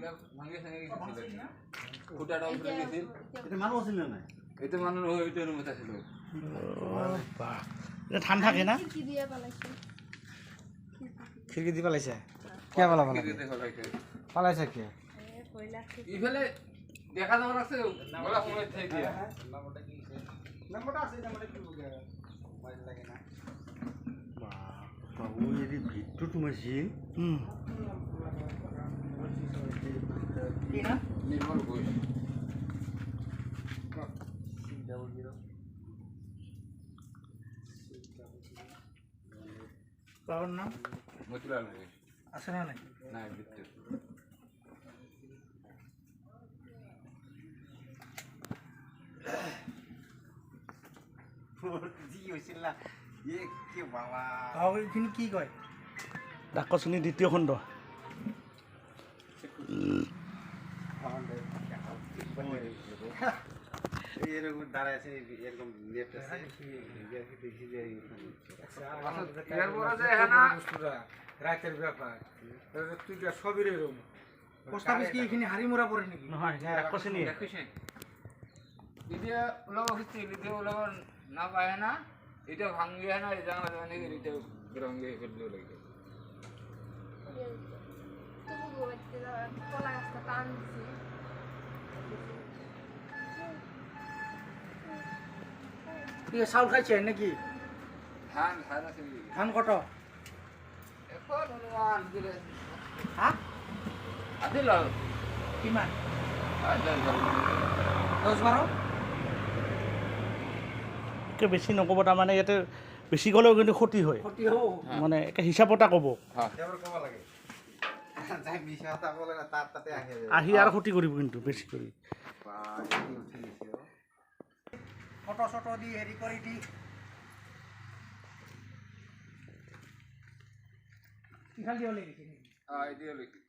এইবিলাক ভাঙি চাঙি গৈছিল ফুটাটা উঠি গৈছিল এটা মানুহ আছিল না নাই এইটো মানুহ এইটো ৰুমত আছিল এটা ধান থাকে না খিৰিকি দি পেলাইছে কিয় পেলাব লাগে পেলাইছে কিয় ইফালে দেখা যাব আছে গলা সময় থাকি দিয়া নাম্বারটা আছে নাম্বারটা কি বুঝা মোবাইল লাগে না বাবু যদি ভিতর তুমাইছিল কি না নির্মল ঘোষ বাবার নাম মতিলাল ঘোষ আছে না নাই নাই ভিতর জি হইছিল না এ কি বাবা এইখিনি কি কয় ডাকচুনি দ্বিতীয় খণ্ড এরকম দাঁড়ায় আছে এরকম লেফট আছে দেখি যে এরপরে যে এখানে রাতের ব্যাপার তুই সবই এরকম পোস্ট অফিস কি এখানে হারিমুরা পড়ে নাকি নহয় ডাকচুনি দ্বিতীয় লোক হচ্ছে দ্বিতীয় লোক না পায় না এটা ভাঙবে না এই জানা জানি এটা রঙে ফেললেও লাগে চাউল খাইছে নাকি ধান ধান আছে ধান কত এখন অনুমান দিলে হ্যাঁ আদিল কিমান আদিল 10-12 বেছি নক'ব তাৰমানে ইয়াতে বেছি গ'লেও কিন্তু ক্ষতি হয় মানে একে হিচাপতে ক'ব এবার কবা লাগে যাই মিছা কথা বলে না তার তাতে আহি আৰু ক্ষতি কৰিব কিন্তু বেছি কৰি ফটো চটো দি হেৰি কৰি দি কিখাল দিব লাগিছে ইডিও লিখি